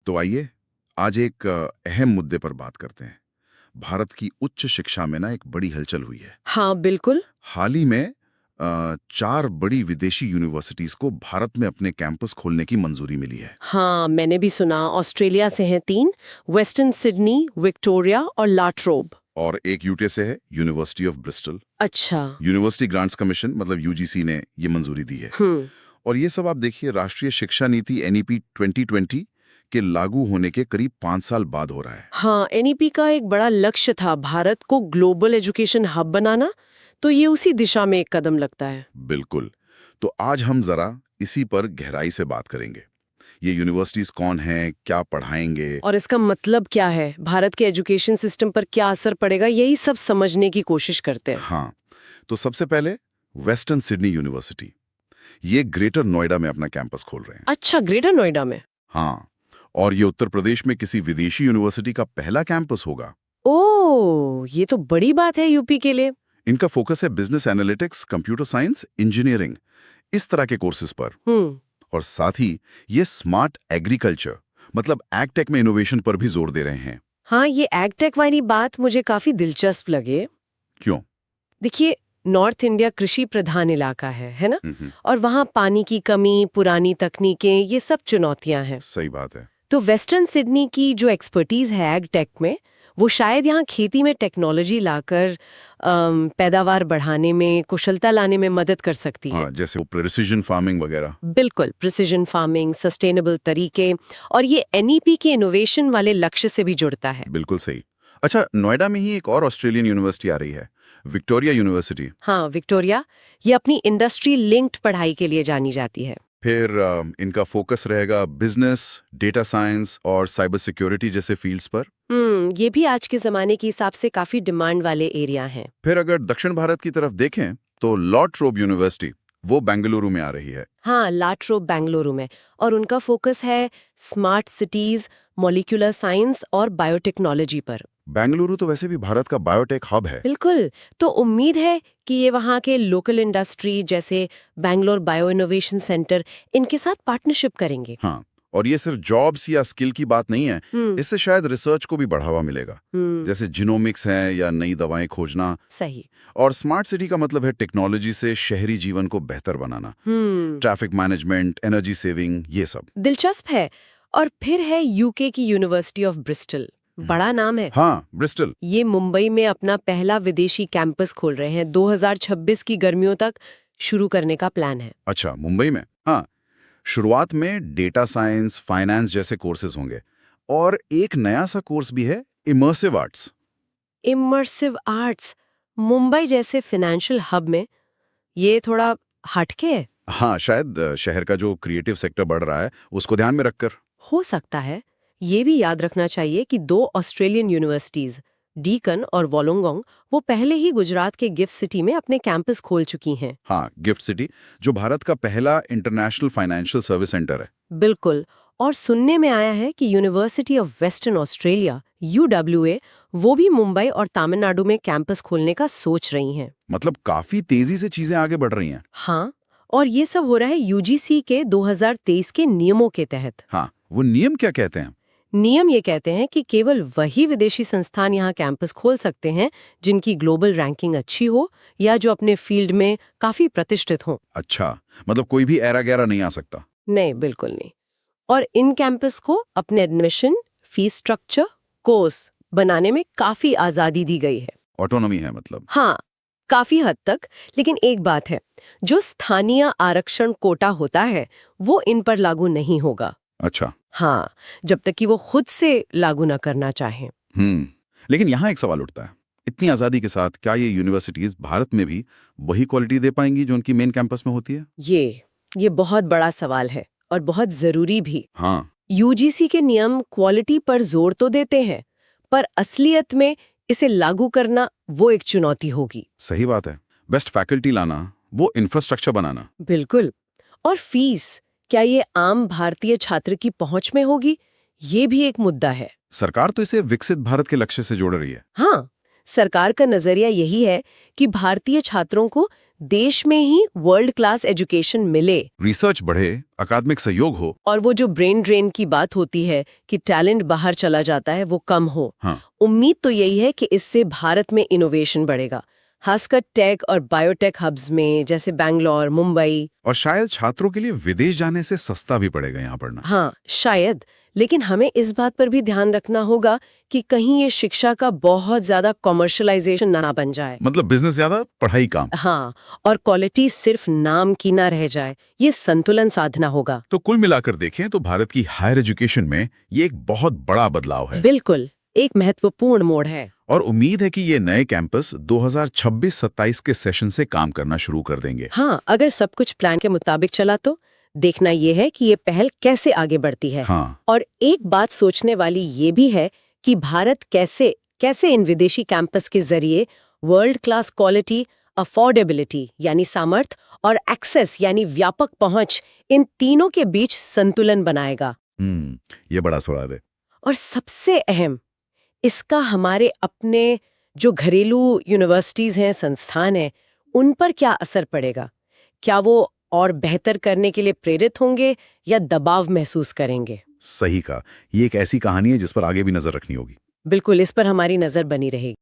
तो आइए आज एक अहम मुद्दे पर बात करते हैं। भारत की उच्च शिक्षा में ना एक बड़ी हलचल हुई है। हाँ बिल्कुल। हाल ही में 4 बड़ी विदेशी यूनिवर्सिटीज को भारत में अपने कैंपस खोलने की मंजूरी मिली है। हाँ मैंने भी सुना, ऑस्ट्रेलिया से हैं 3, वेस्टर्न सिडनी, विक्टोरिया और लाट्रोब। और एक यूके से है, यूनिवर्सिटी ऑफ ब्रिस्टल। अच्छा। यूनिवर्सिटी ग्रांट्स कमीशन मतलब यूजीसी ने ये मंजूरी दी है। और ये सब आप देखिए, राष्ट्रीय शिक्षा नीति एनईपी 2020 के लागू होने के करीब 5 साल बाद हो रहा है। हाँ, एनईपी का एक बड़ा लक्ष्य था भारत को ग्लोबल एजुकेशन हब बनाना, तो ये उसी दिशा में एक कदम लगता है। बिल्कुल। तो आज हम जरा इसी पर गहराई से बात करेंगे। ये यूनिवर्सिटीज कौन हैं, क्या पढ़ाएंगे, और इसका मतलब क्या है, भारत के एजुकेशन सिस्टम पर क्या असर पड़ेगा, यही सब समझने की कोशिश करते हैं। हाँ, तो सबसे पहले वेस्टर्न सिडनी यूनिवर्सिटी, ये ग्रेटर नोएडा में अपना कैंपस खोल रहे हैं। अच्छा, ग्रेटर नोएडा में? हाँ, और ये उत्तर प्रदेश में किसी विदेशी यूनिवर्सिटी का पहला कैंपस होगा। ओह, ये तो बड़ी बात है यूपी के लिए। इनका फोकस है business analytics, computer science, engineering, इस तरह के कोर्सेज पर। और साथ ही ये स्मार्ट एग्रीकल्चर मतलब एग्टेक में इनोवेशन पर भी जोर दे रहे हैं। हाँ, ये एग्टेक वाली बात मुझे काफी दिलचस्प लगे। क्यों? देखिए, नॉर्थ इंडिया कृषि प्रधान इलाका है ना? और वहाँ पानी की कमी, पुरानी तकनीकें, ये सब चुनौतियां हैं। सही बात है। तो वेस्टर्न सिडनी की जो एक्सपर्टीज है एग्टेक में, वो शायद यहाँ खेती में टेक्नोलॉजी लाकर पैदावार बढ़ाने में, कुशलता लाने में मदद कर सकती है। हाँ, जैसे वो प्रिसिजन फार्मिंग वगैरह। बिल्कुल, प्रिसिजन फार्मिंग, सस्टेनेबल तरीके, और ये एनईपी के इनोवेशन वाले लक्ष्य से भी जुड़ता है। बिल्कुल सही। अच्छा, नोएडा में ही एक और ऑस्ट्रेलियन यूनिवर्सिटी आ रही है, विक्टोरिया यूनिवर्सिटी। हाँ, विक्टोरिया, ये अपनी इंडस्ट्री लिंक्ड पढ़ाई के लिए जानी जाती है। फिर इनका फोकस रहेगा बिजनेस, डेटा साइंस और साइबर सिक्योरिटी जैसे फील्ड्स पर। ये भी आज के जमाने के हिसाब से काफी डिमांड वाले एरिया हैं। फिर अगर दक्षिण भारत की तरफ देखें तो लाट्रोब यूनिवर्सिटी, वो बेंगलुरु में आ रही है। हाँ, लाट्रोब बेंगलुरु में, और उनका फोकस है स्मार्ट सिटीज, मॉलिक्यूलर साइंस और बायोटेक्नोलॉजी पर। बेंगलुरु तो वैसे भी भारत का बायोटेक हब है। बिल्कुल, तो उम्मीद है कि ये वहाँ के लोकल इंडस्ट्री जैसे बैंगलोर बायो इनोवेशन सेंटर, इनके साथ पार्टनरशिप करेंगे। हाँ, और ये सिर्फ जॉब्स या स्किल की बात नहीं है, इससे शायद रिसर्च को भी बढ़ावा मिलेगा, जैसे जिनोमिक्स है या नई दवाएं खोजना। सही। और स्मार्ट सिटी का मतलब है टेक्नोलॉजी से शहरी जीवन को बेहतर बनाना, ट्रैफिक मैनेजमेंट, एनर्जी सेविंग, ये सब। दिलचस्प है। और फिर है यूके की यूनिवर्सिटी ऑफ ब्रिस्टल, बड़ा नाम है। हाँ, ब्रिस्टल। ये मुंबई में अपना पहला विदेशी कैंपस खोल रहे हैं, 2026 की गर्मियों तक शुरू करने का प्लान है। अच्छा, मुंबई में। हाँ, शुरुआत में डेटा साइंस, फाइनेंस जैसे कोर्सेज होंगे, और एक नया सा कोर्स भी है, immersive arts. Immersive arts, Mumbai जैसे फाइनेंशियल हब में, ये थोड़ा हटके है। हाँ, शायद शहर का जो क्रिएटिव सेक्टर बढ़ रहा है उसको ध्यान में रखकर। हो सकता है। ये भी याद रखना चाहिए कि 2 ऑस्ट्रेलियन यूनिवर्सिटीज, डीकन और वोलोंगोंग, वो पहले ही गुजरात के गिफ्ट सिटी में अपने कैंपस खोल चुकी हैं। हाँ, गिफ्ट सिटी जो भारत का पहला इंटरनेशनल फाइनेंशियल सर्विस सेंटर है। बिल्कुल। और सुनने में आया है कि यूनिवर्सिटी ऑफ वेस्टर्न ऑस्ट्रेलिया, यूडब्ल्यूए, वो भी मुंबई और तमिलनाडु में कैंपस खोलने का सोच रही हैं। मतलब काफी तेजी से चीजें आगे बढ़ रही हैं। हाँ, और ये सब हो रहा है यूजीसी के 2023 के नियमों के तहत। हाँ, वो नियम क्या कहते हैं? नियम ये कहते हैं कि केवल वही विदेशी संस्थान यहाँ कैंपस खोल सकते हैं जिनकी ग्लोबल रैंकिंग अच्छी हो या जो अपने फील्ड में काफी प्रतिष्ठित हो। अच्छा, मतलब कोई भी ऐरा गैरा नहीं आ सकता? नहीं, बिल्कुल नहीं। और इन कैंपस को अपने एडमिशन, फीस स्ट्रक्चर, कोर्स बनाने में काफी आजादी दी गई है। ऑटोनॉमी है मतलब? हाँ, काफी हद तक। लेकिन एक बात है, जो स्थानीय आरक्षण कोटा होता है वो इन पर लागू नहीं होगा। अच्छा। हाँ, जब तक कि वो खुद से लागू न करना चाहें। लेकिन यहाँ एक सवाल उठता है, इतनी आजादी के साथ क्या ये यूनिवर्सिटीज भारत में भी वही क्वालिटी दे पाएंगी जो उनकी मेन कैंपस में होती है? ये बहुत बड़ा सवाल है और बहुत जरूरी भी। हाँ। यूजीसी के नियम क्वालिटी पर जोर तो देते हैं, पर असलियत में इसे लागू करना वो एक चुनौती होगी। सही बात है। बेस्ट फैकल्टी लाना, वो इंफ्रास्ट्रक्चर बनाना। बिल्कुल। और फीस, क्या ये आम भारतीय छात्र की पहुंच में होगी, ये भी एक मुद्दा है। सरकार तो इसे विकसित भारत के लक्ष्य से जोड़ रही है। हाँ, सरकार का नजरिया यही है कि भारतीय छात्रों को देश में ही वर्ल्ड क्लास एजुकेशन मिले रिसर्च बढ़े, अकादमिक सहयोग हो। और वो जो ब्रेन ड्रेन की बात होती है कि टैलेंट बाहर चला जाता है, वो कम हो। हाँ। उम्मीद तो यही है कि इससे भारत में इनोवेशन बढ़ेगा, खासकर टेक और बायोटेक हब्स में, जैसे बैंगलोर, मुंबई। और शायद छात्रों के लिए विदेश जाने से सस्ता भी पड़ेगा यहाँ पढ़ना। हाँ, शायद। लेकिन हमें इस बात पर भी ध्यान रखना होगा कि कहीं ये शिक्षा का बहुत ज्यादा कॉमर्शलाइजेशन ना बन जाए। मतलब बिजनेस ज्यादा, पढ़ाई कम। हाँ, और क्वालिटी सिर्फ नाम की ना रह जाए, ये संतुलन साधना होगा। तो कुल मिलाकर देखें तो भारत की हायर एजुकेशन में ये एक बहुत बड़ा बदलाव है। बिल्कुल, एक महत्वपूर्ण मोड़ है। और उम्मीद है कि ये नए कैंपस 2026-27 के सेशन से काम करना शुरू कर देंगे। हाँ, अगर सब कुछ प्लान के मुताबिक चला तो देखना ये है कि ये पहल कैसे आगे बढ़ती है। हाँ। और एक बात सोचने वाली ये भी है कि भारत कैसे कैसे इन विदेशी कैंपस के जरिए वर्ल्ड क्लास क्वालिटी, अफोर्डेबिलिटी यानी सामर्थ्य और एक्सेस यानी व्यापक पहुंच, इन तीनों के बीच संतुलन बनाएगा। ये बड़ा सवाल है। और सबसे अहम, इसका हमारे अपने जो घरेलू यूनिवर्सिटीज हैं, संस्थान हैं, उन पर क्या असर पड़ेगा? क्या वो और बेहतर करने के लिए प्रेरित होंगे या दबाव महसूस करेंगे? सही कहा। ये एक ऐसी कहानी है जिस पर आगे भी नजर रखनी होगी। बिल्कुल, इस पर हमारी नजर बनी रहेगी।